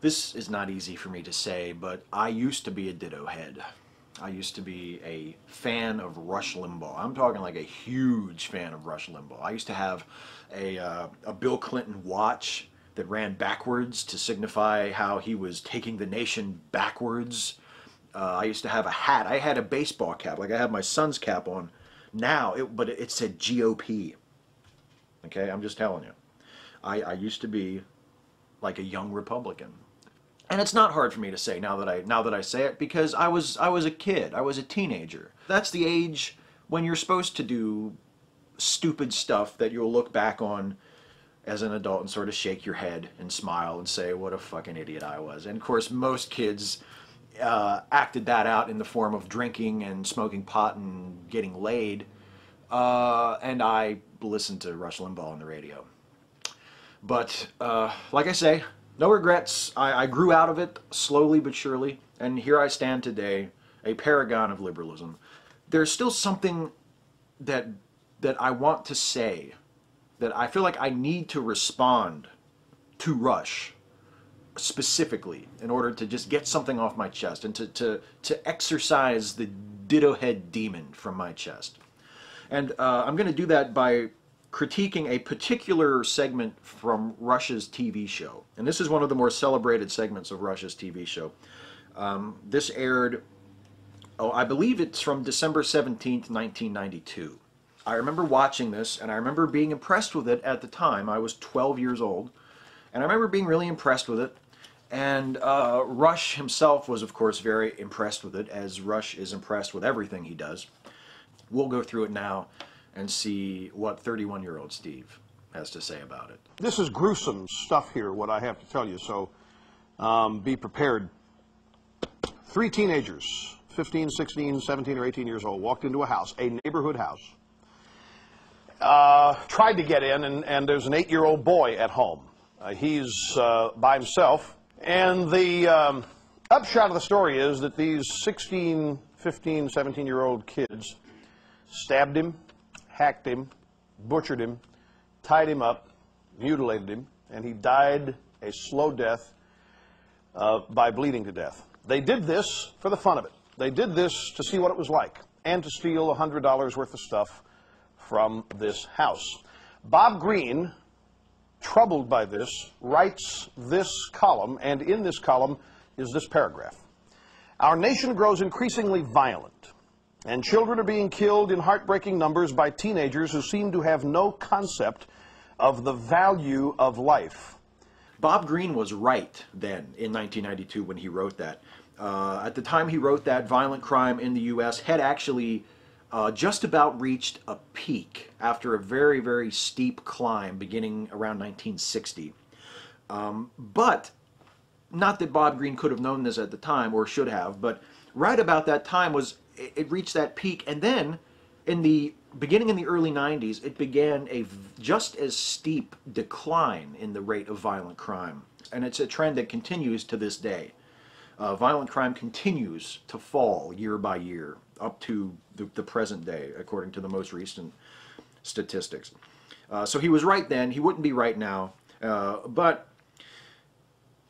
This is not easy for me to say, but I used to be a Dittohead. I used to be a fan of Rush Limbaugh. I'm talking like a huge fan of Rush Limbaugh. I used to have a Bill Clinton watch that ran backwards to signify how he was taking the nation backwards. I used to have a hat. I had a baseball cap, like I have my son's cap on now, but it said GOP. Okay, I'm just telling you. I used to be like a young Republican. And it's not hard for me to say now that I say it, because I was a kid. I was a teenager. That's the age when you're supposed to do stupid stuff that you'll look back on as an adult and sort of shake your head and smile and say, what a fucking idiot I was. And of course, most kids acted that out in the form of drinking and smoking pot and getting laid. And I listened to Rush Limbaugh on the radio. But like I say, no regrets. I grew out of it slowly but surely, and here I stand today, a paragon of liberalism. There's still something that I want to say, that I feel like I need to respond to Rush specifically in order to just get something off my chest and to exercise the Dittohead demon from my chest. And I'm going to do that by critiquing a particular segment from Rush's TV show. And this is one of the more celebrated segments of Rush's TV show. This aired, I believe it's from December 17th, 1992. I remember watching this, and I remember being impressed with it at the time. I was 12 years old, and I remember being really impressed with it. And Rush himself was, of course, very impressed with it, as Rush is impressed with everything he does. We'll go through it now and see what 31-year-old Steve has to say about it. This is gruesome stuff here, what I have to tell you, so be prepared. 3 teenagers, 15, 16, 17, or 18 years old, walked into a house, a neighborhood house, tried to get in, and there's an 8-year-old boy at home. He's by himself, and the upshot of the story is that these 16, 15, 17-year-old kids stabbed him, hacked him, butchered him, tied him up, mutilated him, and he died a slow death by bleeding to death. They did this for the fun of it. They did this to see what it was like and to steal $100 worth of stuff from this house. Bob Greene, troubled by this, writes this column, and in this column is this paragraph. Our nation grows increasingly violent, and children are being killed in heartbreaking numbers by teenagers who seem to have no concept of the value of life. Bob Greene was right then in 1992 when he wrote that. At the time he wrote that, violent crime in the U.S. had actually just about reached a peak after a very, very steep climb beginning around 1960. But not that Bob Greene could have known this at the time, or should have, but right about that time it reached that peak, and then beginning in the early 90s, it began a just as steep decline in the rate of violent crime. And it's a trend that continues to this day. Violent crime continues to fall year by year up to the present day, according to the most recent statistics. So he was right then. He wouldn't be right now. But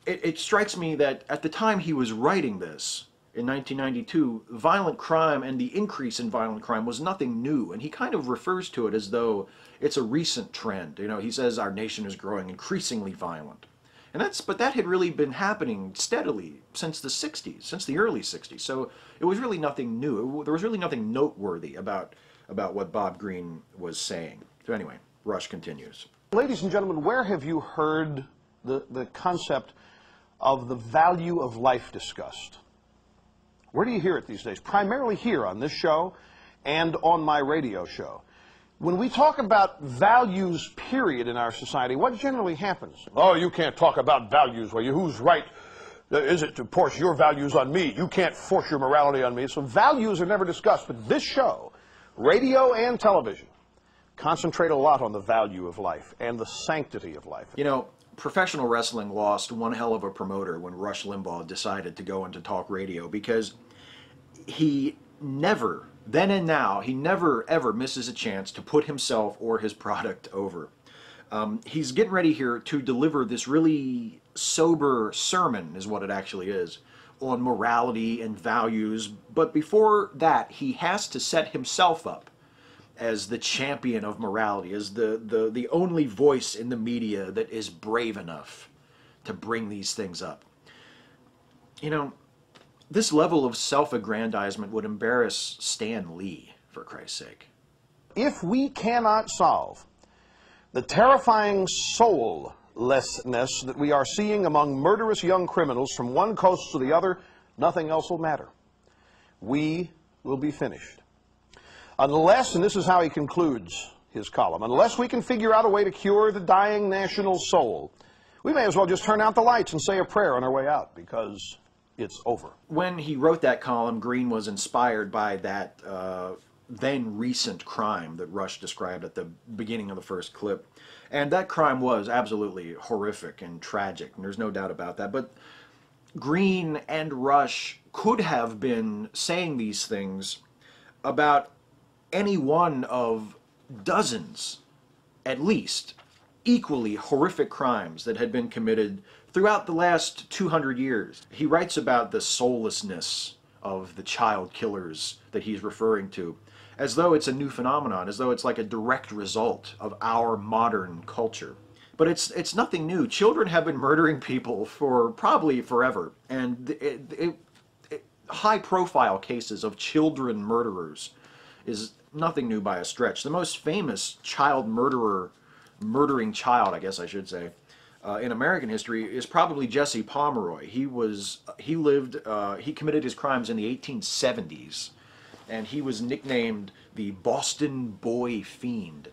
it strikes me that at the time he was writing this, in 1992, violent crime and the increase in violent crime was nothing new, and he kind of refers to it as though it's a recent trend. You know, he says our nation is growing increasingly violent. And but that had really been happening steadily since the 60s, since the early 60s. So it was really nothing new. There was really nothing noteworthy about what Bob Greene was saying. So anyway, Rush continues. Ladies and gentlemen, where have you heard the concept of the value of life discussed? Where do you hear it these days? Primarily here on this show and on my radio show. When we talk about values, period, in our society, what generally happens? Oh, you can't talk about values. Well, who's right? Is it to force your values on me? You can't force your morality on me. So values are never discussed. But this show, radio and television, concentrate a lot on the value of life and the sanctity of life. You know, professional wrestling lost one hell of a promoter when Rush Limbaugh decided to go into talk radio, because he never, then and now, he never ever misses a chance to put himself or his product over. He's getting ready here to deliver this really sober sermon, is what it actually is, on morality and values. But before that, he has to set himself up as the champion of morality, as the only voice in the media that is brave enough to bring these things up. You know, this level of self-aggrandizement would embarrass Stan Lee, for Christ's sake. If we cannot solve the terrifying soullessness that we are seeing among murderous young criminals from one coast to the other, nothing else will matter. We will be finished. Unless, and this is how he concludes his column, unless we can figure out a way to cure the dying national soul, we may as well just turn out the lights and say a prayer on our way out, because it's over. When he wrote that column, Green was inspired by that then recent crime that Rush described at the beginning of the first clip. And that crime was absolutely horrific and tragic, and there's no doubt about that. But Green and Rush could have been saying these things about any one of dozens, at least, equally horrific crimes that had been committed throughout the last 200 years. He writes about the soullessness of the child killers that he's referring to, as though it's a new phenomenon, as though it's like a direct result of our modern culture. But it's nothing new. Children have been murdering people for probably forever, and high-profile cases of children murderers is nothing new by a stretch. The most famous child murdering child, I guess I should say, in American history is probably Jesse Pomeroy. He committed his crimes in the 1870s, and he was nicknamed the Boston Boy Fiend.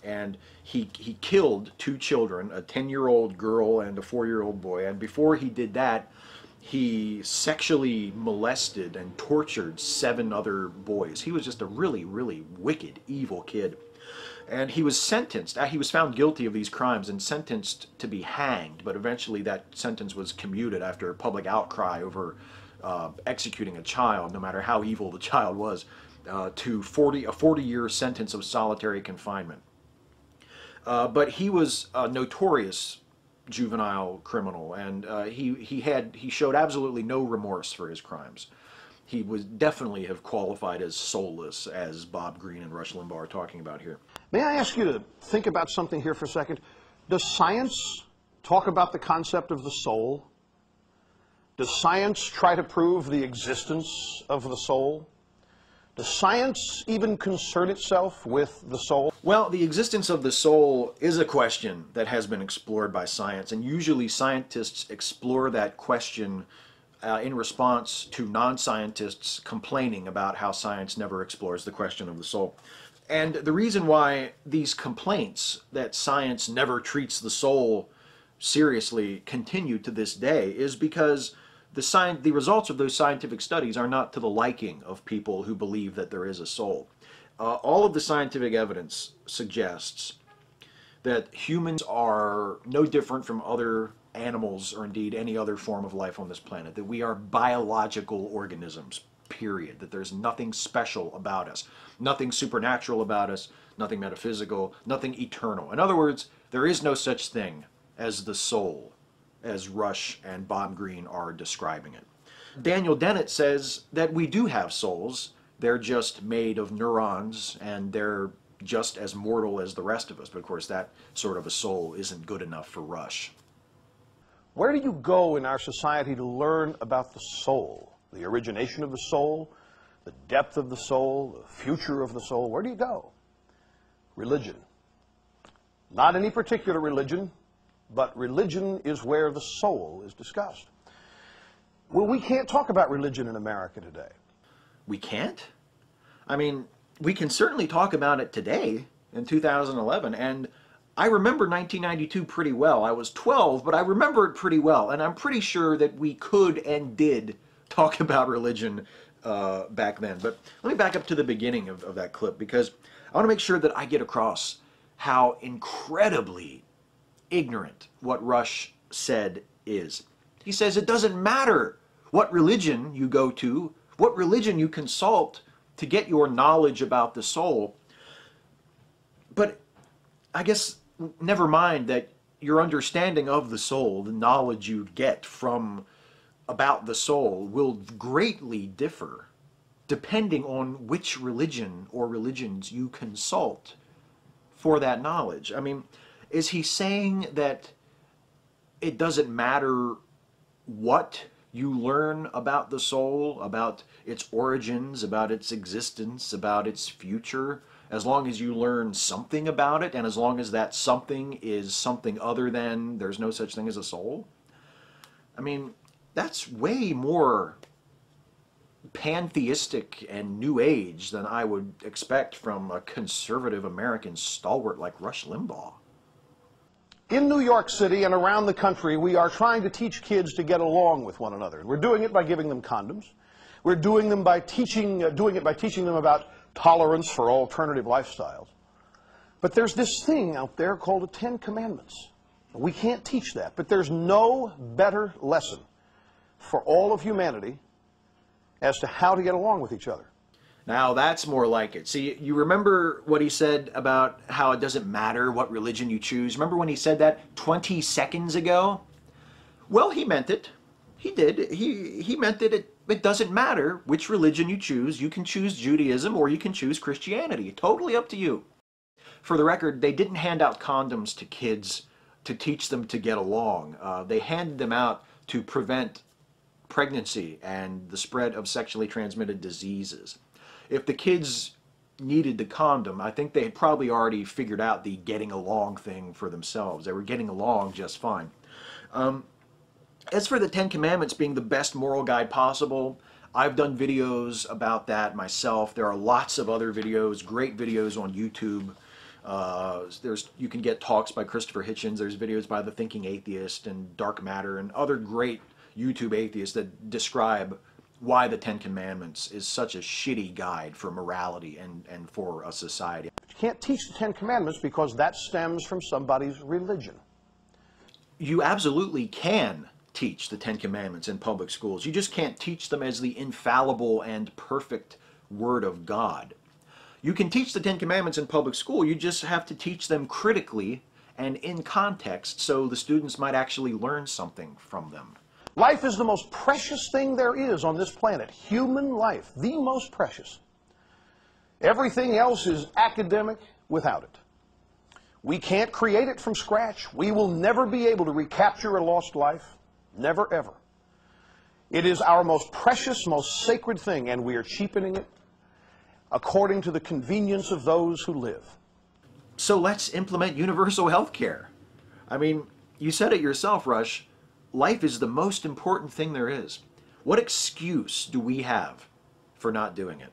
And he killed two children, a 10-year-old girl and a 4-year-old boy. And before he did that, he sexually molested and tortured 7 other boys. He was just a really, really wicked, evil kid. And he was sentenced. He was found guilty of these crimes and sentenced to be hanged. But eventually that sentence was commuted after a public outcry over executing a child, no matter how evil the child was, to a 40-year sentence of solitary confinement. But he was a notorious juvenile criminal, and he showed absolutely no remorse for his crimes. He would definitely have qualified as soulless, as Bob Greene and Rush Limbaugh are talking about here. May I ask you to think about something here for a second? Does science talk about the concept of the soul? Does science try to prove the existence of the soul? Does science even concern itself with the soul? Well, the existence of the soul is a question that has been explored by science, and usually scientists explore that question in response to non-scientists complaining about how science never explores the question of the soul. And the reason why these complaints that science never treats the soul seriously continue to this day is because the results of those scientific studies are not to the liking of people who believe that there is a soul. All of the scientific evidence suggests that humans are no different from other animals, or indeed any other form of life on this planet, that we are biological organisms, period, that there's nothing special about us, nothing supernatural about us, nothing metaphysical, nothing eternal. In other words, there is no such thing as the soul, as Rush and Bob Greene are describing it. Daniel Dennett says that we do have souls. They're just made of neurons, and they're just as mortal as the rest of us. But of course, that sort of a soul isn't good enough for Rush. Where do you go in our society to learn about the soul? The origination of the soul, the depth of the soul, the future of the soul. Where do you go? Religion. Not any particular religion, but religion is where the soul is discussed. Well, we can't talk about religion in America today. We can't? I mean, we can certainly talk about it today in 2011, and I remember 1992 pretty well. I was 12, but I remember it pretty well, and I'm pretty sure that we could and did talk about religion back then. But let me back up to the beginning of that clip, because I want to make sure that I get across how incredibly ignorant what Rush said is. He says it doesn't matter what religion you go to, what religion you consult to get your knowledge about the soul. But I guess never mind that your understanding of the soul, the knowledge you get from about the soul, will greatly differ depending on which religion or religions you consult for that knowledge. I mean, is he saying that it doesn't matter what you learn about the soul, about its origins, about its existence, about its future, as long as you learn something about it, and as long as that something is something other than there's no such thing as a soul? I mean, that's way more pantheistic and New Age than I would expect from a conservative American stalwart like Rush Limbaugh. In New York City and around the country, we are trying to teach kids to get along with one another. We're doing it by giving them condoms. We're doing it by teaching them about tolerance for alternative lifestyles. But there's this thing out there called the Ten Commandments. We can't teach that, but there's no better lesson for all of humanity as to how to get along with each other. Now that's more like it. See, you remember what he said about how it doesn't matter what religion you choose? Remember when he said that 20 seconds ago? Well, he meant it. He did. He meant that it doesn't matter which religion you choose. You can choose Judaism or you can choose Christianity. Totally up to you. For the record, they didn't hand out condoms to kids to teach them to get along. They handed them out to prevent pregnancy and the spread of sexually transmitted diseases. If the kids needed the condom, I think they had probably already figured out the getting along thing for themselves. They were getting along just fine. As for the Ten Commandments being the best moral guide possible, I've done videos about that myself. There are lots of other videos, great videos on YouTube. You can get talks by Christopher Hitchens. There's videos by The Thinking Atheist and Dark Matter and other great YouTube atheists that describe why the Ten Commandments is such a shitty guide for morality and for a society. You can't teach the Ten Commandments because that stems from somebody's religion. You absolutely can teach the Ten Commandments in public schools. You just can't teach them as the infallible and perfect Word of God. You can teach the Ten Commandments in public school, you just have to teach them critically and in context so the students might actually learn something from them. Life is the most precious thing there is on this planet. Human life, the most precious. Everything else is academic without it. We can't create it from scratch. We will never be able to recapture a lost life. Never, ever. It is our most precious, most sacred thing, and we are cheapening it according to the convenience of those who live. So let's implement universal health care. I mean, you said it yourself, Rush. Life is the most important thing there is. What excuse do we have for not doing it?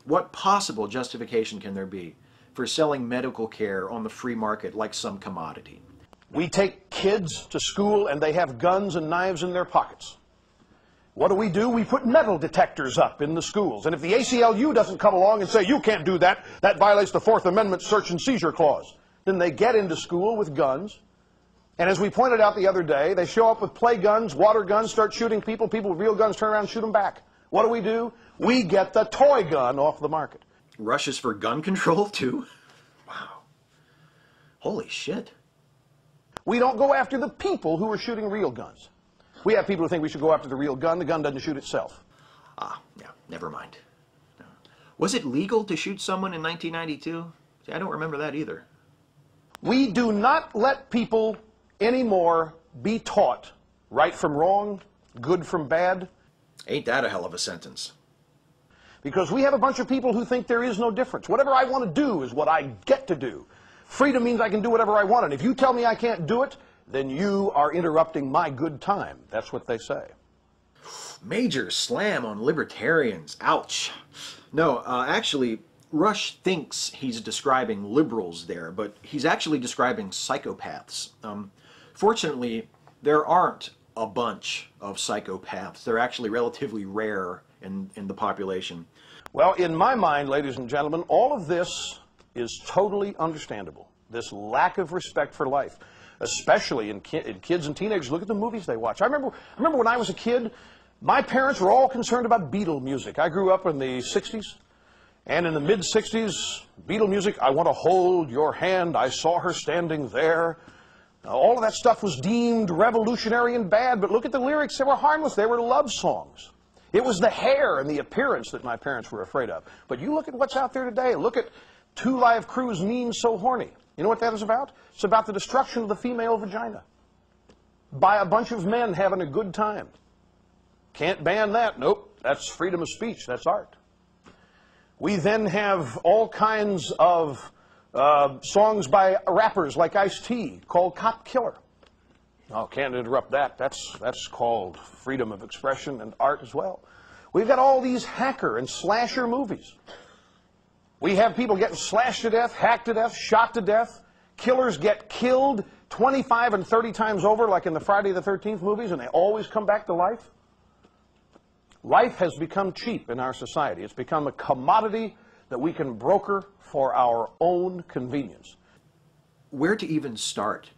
What possible justification can there be for selling medical care on the free market like some commodity? We take kids to school and they have guns and knives in their pockets. What do? We put metal detectors up in the schools. And if the ACLU doesn't come along and say, you can't do that, that violates the Fourth Amendment search and seizure clause, then they get into school with guns. And as we pointed out the other day, they show up with play guns, water guns, start shooting people. People with real guns turn around and shoot them back. What do? We get the toy gun off the market. Rush is for gun control, too? Wow. Holy shit. We don't go after the people who are shooting real guns. We have people who think we should go after the real gun. The gun doesn't shoot itself. Ah, yeah, never mind. No. Was it legal to shoot someone in 1992? See, I don't remember that either. We do not let people anymore be taught right from wrong, good from bad. Ain't that a hell of a sentence? Because we have a bunch of people who think there is no difference. Whatever I want to do is what I get to do. Freedom means I can do whatever I want, and if you tell me I can't do it, then you are interrupting my good time. That's what they say. Major slam on libertarians. Ouch. No, actually, Rush thinks he's describing liberals there, but he's actually describing psychopaths. Fortunately, there aren't a bunch of psychopaths. They're actually relatively rare in the population. Well, in my mind, ladies and gentlemen, all of this is totally understandable. This lack of respect for life, especially in kids and teenagers. Look at the movies they watch. I remember when I was a kid, my parents were all concerned about Beatle music. I grew up in the 60s. And in the mid-60s, Beatle music, I Want to Hold Your Hand, I Saw Her Standing There. All of that stuff was deemed revolutionary and bad, but look at the lyrics. They were harmless. They were love songs. It was the hair and the appearance that my parents were afraid of. But you look at what's out there today. Look at Two Live Crew's Mean So Horny. You know what that is about? It's about the destruction of the female vagina by a bunch of men having a good time. Can't ban that. Nope. That's freedom of speech. That's art. We then have all kinds of songs by rappers like Ice-T called Cop Killer. Oh, can't interrupt that. That's called freedom of expression and art as well. We've got all these hacker and slasher movies. We have people getting slashed to death, hacked to death, shot to death. Killers get killed 25 and 30 times over, like in the Friday the 13th movies, and they always come back to life. Life has become cheap in our society. It's become a commodity that we can broker for our own convenience. Where to even start?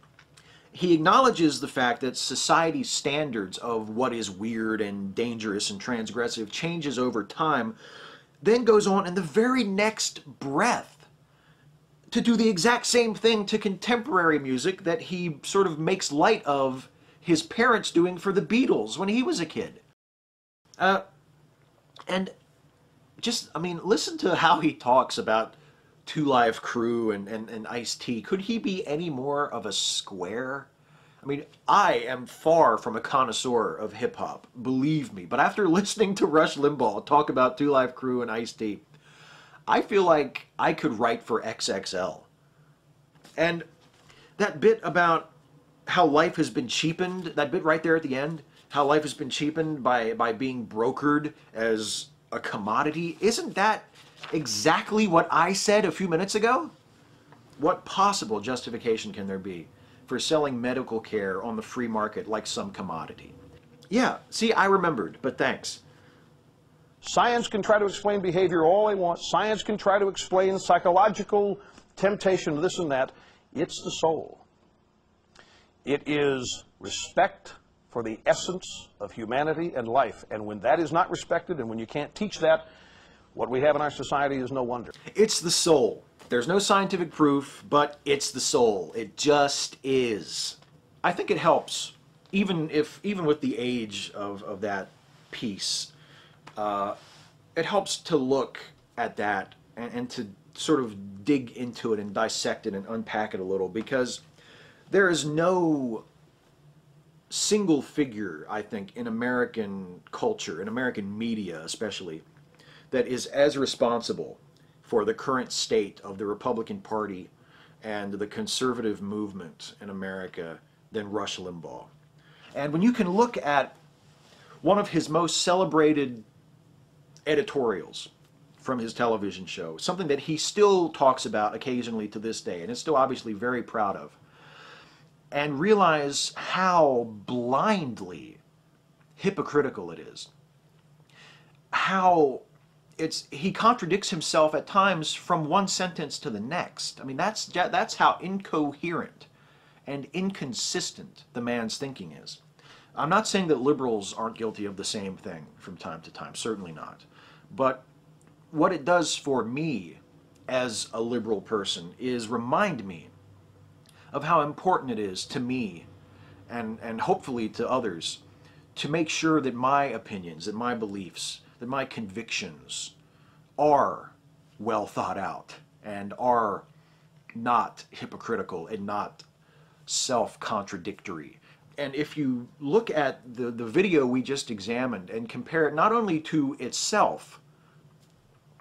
He acknowledges the fact that society's standards of what is weird and dangerous and transgressive changes over time, then goes on in the very next breath to do the exact same thing to contemporary music that he sort of makes light of his parents doing for the Beatles when he was a kid. And just, I mean, listen to how he talks about Two Live Crew and Ice-T. Could he be any more of a square? I mean, I am far from a connoisseur of hip-hop, believe me. But after listening to Rush Limbaugh talk about Two Live Crew and Ice-T, I feel like I could write for XXL. And that bit about how life has been cheapened, that bit right there at the end, how life has been cheapened by being brokered as a commodity, isn't that exactly what I said a few minutes ago? What possible justification can there be for selling medical care on the free market like some commodity? Yeah, see, I remembered, but thanks. Science can try to explain behavior all they want. Science can try to explain psychological temptation, this and that. It's the soul. It is respect for the essence of humanity and life. And when that is not respected, and when you can't teach that, what we have in our society is no wonder. It's the soul. There's no scientific proof, but it's the soul. It just is. I think it helps, even with the age of that piece, it helps to look at that and to sort of dig into it and dissect it and unpack it a little, because there is no single figure, I think, in American culture, in American media especially, that is as responsible for the current state of the Republican Party and the conservative movement in America than Rush Limbaugh. And when you can look at one of his most celebrated editorials from his television show, something that he still talks about occasionally to this day, and is still obviously very proud of, and realize how blindly hypocritical it is, how he contradicts himself at times from one sentence to the next. I mean, that's how incoherent and inconsistent the man's thinking is. I'm not saying that liberals aren't guilty of the same thing from time to time, certainly not. But what it does for me as a liberal person is remind me of how important it is to me and hopefully to others to make sure that my opinions, that my beliefs, that my convictions are well thought out and are not hypocritical and not self-contradictory. And if you look at the video we just examined and compare it not only to itself,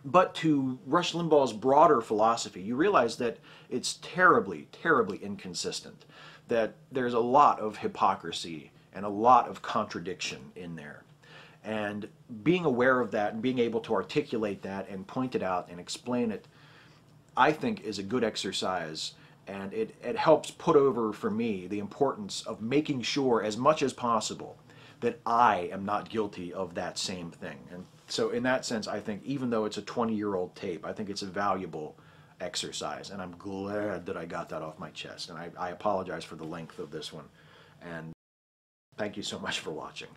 but to Rush Limbaugh's broader philosophy, you realize that it's terribly, terribly inconsistent, that there's a lot of hypocrisy and a lot of contradiction in there. And being aware of that and being able to articulate that and point it out and explain it, I think is a good exercise, and it helps put over for me the importance of making sure as much as possible that I am not guilty of that same thing. And so in that sense, I think even though it's a 20-year-old tape, I think it's a valuable exercise, and I'm glad that I got that off my chest. And I apologize for the length of this one, and thank you so much for watching.